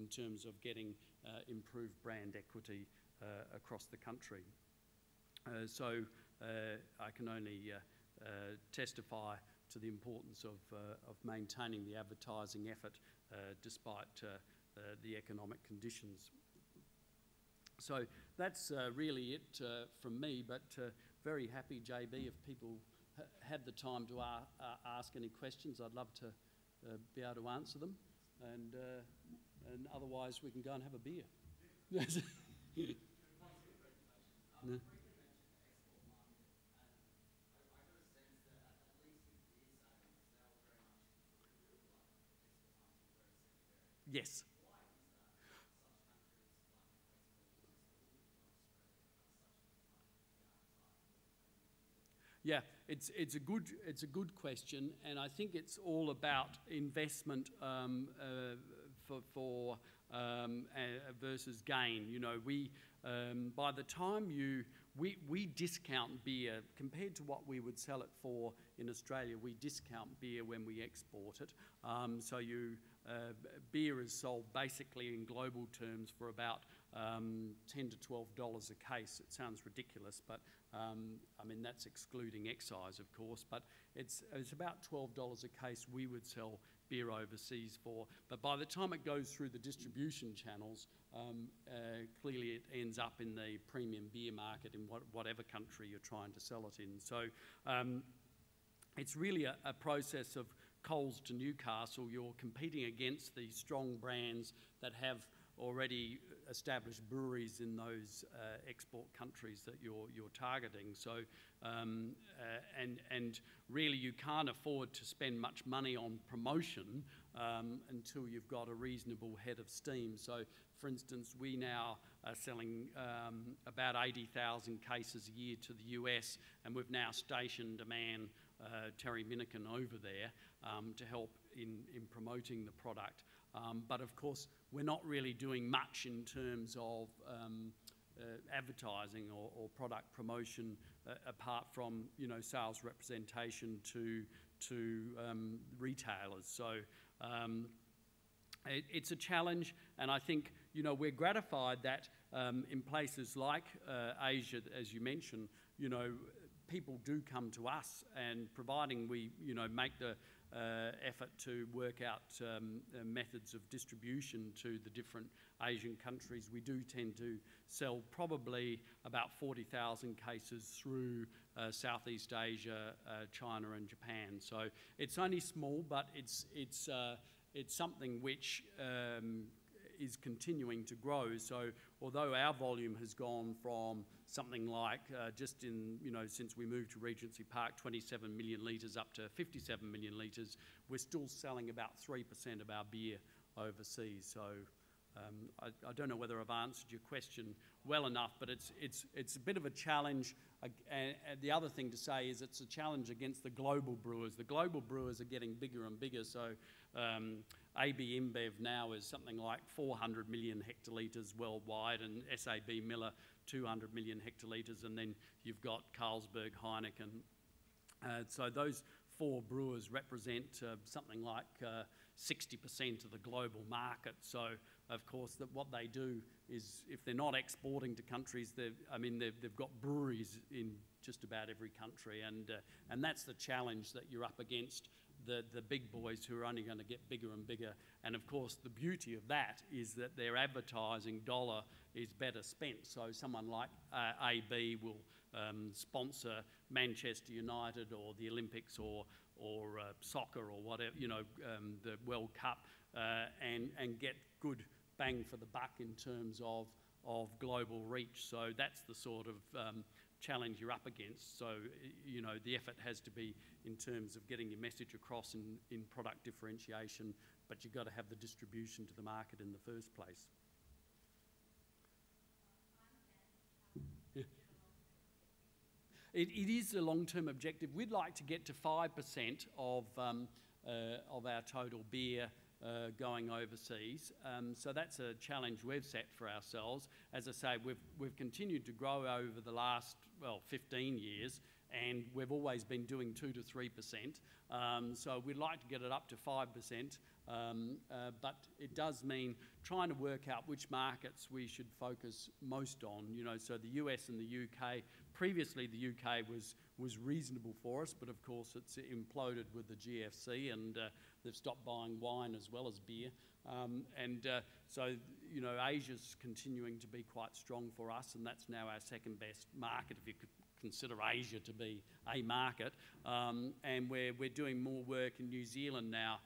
in terms of getting improved brand equity across the country. So I can only testify to the importance of maintaining the advertising effort despite the economic conditions. So that's really it from me, but very happy, JB, if people had the time to ask any questions, I'd love to be able to answer them, and otherwise we can go and have a beer. No. Yes. Yeah, it's a good question, and I think it's all about investment versus gain. You know, by the time we discount beer compared to what we would sell it for in Australia. We discount beer when we export it. So beer is sold basically in global terms for about $10 to $12 a case. It sounds ridiculous, but I mean that's excluding excise, of course. But it's about $12 a case we would sell beer overseas for. But by the time it goes through the distribution channels, clearly it ends up in the premium beer market in whatever country you're trying to sell it in. So it's really a process of Coles to Newcastle. You're competing against the strong brands that have already established breweries in those export countries that you're targeting. So and really you can't afford to spend much money on promotion until you've got a reasonable head of steam. So for instance, we now are selling about 80,000 cases a year to the US, and we've now stationed a man, Terry Minikin, over there to help in promoting the product. But of course, we're not really doing much in terms of advertising or product promotion apart from sales representation to retailers. So it's a challenge, and I think we're gratified that in places like Asia, as you mentioned, people do come to us, and providing we make the effort to work out methods of distribution to the different Asian countries, we do tend to sell probably about 40,000 cases through Southeast Asia, China and Japan. So it's only small, but it's something which is continuing to grow. So although our volume has gone from something like just in since we moved to Regency Park 27 million litres up to 57 million litres, we're still selling about 3% of our beer overseas. So I don't know whether I've answered your question well enough, but it's a bit of a challenge. And the other thing to say is it's a challenge against the global brewers. The global brewers are getting bigger and bigger. So AB InBev now is something like 400 million hectolitres worldwide, and SAB Miller 200 million hectolitres, and then you've got Carlsberg, Heineken. So those four brewers represent something like 60% of the global market. So of course what they do is, if they're not exporting to countries, they've got breweries in just about every country, and that's the challenge that you're up against. The big boys who are only going to get bigger and bigger. And of course the beauty of that is that their advertising dollar is better spent. So someone like AB will sponsor Manchester United or the Olympics or soccer or whatever, the World Cup, and get good bang for the buck in terms of global reach. So that's the sort of challenge you're up against. So the effort has to be in terms of getting your message across in product differentiation, but you've got to have the distribution to the market in the first place. Yeah. It is a long-term objective. We'd like to get to 5% of our total beer going overseas. So that's a challenge we've set for ourselves. As I say, we've continued to grow over the last 15 years, and we've always been doing 2 to 3%. So we'd like to get it up to 5%, but it does mean trying to work out which markets we should focus most on. You know, so the US and the UK. Previously, the UK was reasonable for us, but of course it's imploded with the GFC, and they've stopped buying wine as well as beer. So, you know, Asia's continuing to be quite strong for us, and that's now our second best market, if you could consider Asia to be a market. And we're doing more work in New Zealand now.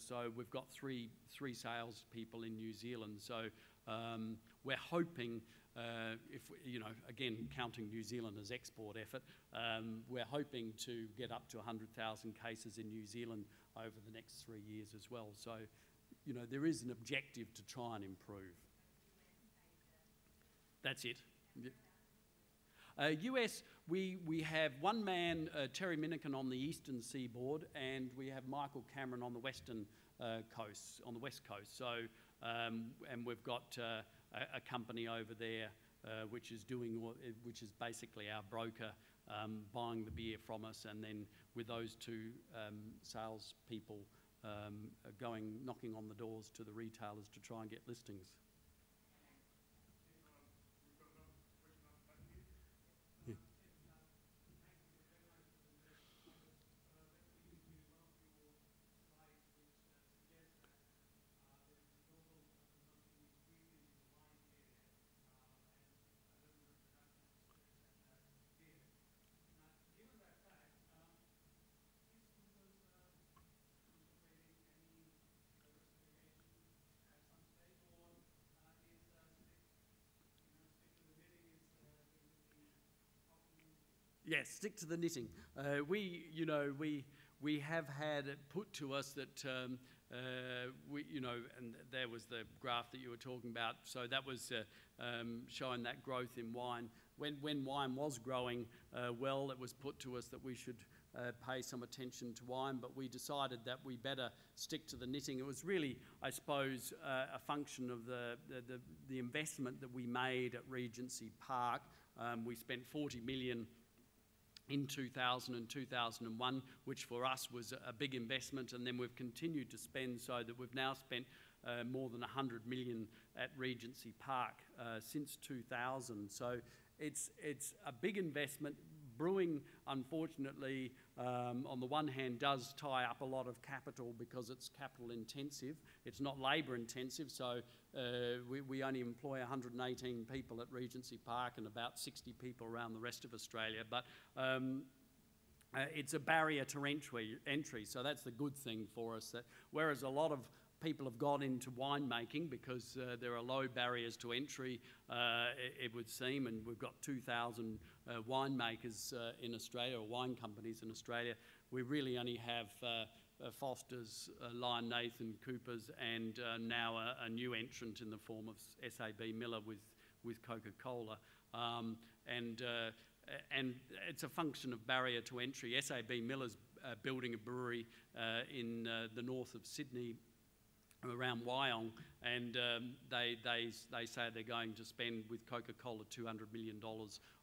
So we've got three sales people in New Zealand. So we're hoping, if you know, again counting New Zealand as export effort, we're hoping to get up to 100,000 cases in New Zealand over the next 3 years as well. So, you know, there is an objective to try and improve. That's it. US, we have one man, Terry Minikin, on the eastern seaboard, and we have Michael Cameron on the western coast, on the west coast. So, and we've got a company over there which is basically our broker, buying the beer from us, and then with those two sales people knocking on the doors to the retailers to try and get listings. Yes, stick to the knitting. We have had it put to us that and there was the graph that you were talking about. So that was showing that growth in wine. When wine was growing well, it was put to us that we should pay some attention to wine, but we decided that we better stick to the knitting. It was really, I suppose, a function of the investment that we made at Regency Park. We spent $40 million in 2000 and 2001, which for us was a big investment, and then we've continued to spend, so that we've now spent more than $100 million at Regency Park since 2000. So it's a big investment. Brewing, unfortunately, on the one hand, does tie up a lot of capital because it's capital intensive. It's not labour intensive, so we only employ 118 people at Regency Park and about 60 people around the rest of Australia. But it's a barrier to entry, so that's the good thing for us. That whereas a lot of people have got into winemaking because there are low barriers to entry, it would seem, and we've got 2,000 winemakers in Australia, or wine companies in Australia. We really only have Foster's, Lion Nathan, Cooper's, and now a new entrant in the form of SAB Miller with Coca-Cola. And it's a function of barrier to entry. SAB Miller's building a brewery in the north of Sydney, around Wyong, and they say they're going to spend with Coca-Cola $200 million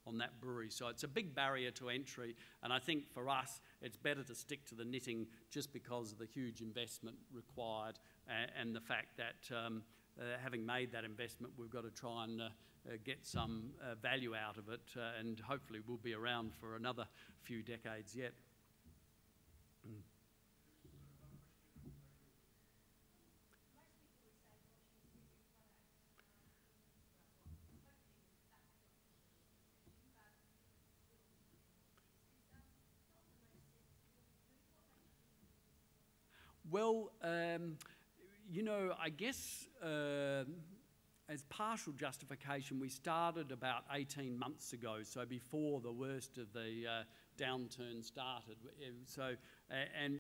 on that brewery. So it's a big barrier to entry, and I think for us it's better to stick to the knitting just because of the huge investment required and the fact that having made that investment, we've got to try and get some value out of it, and hopefully we'll be around for another few decades yet. Well, I guess as partial justification, we started about 18 months ago, so before the worst of the downturn started. So, and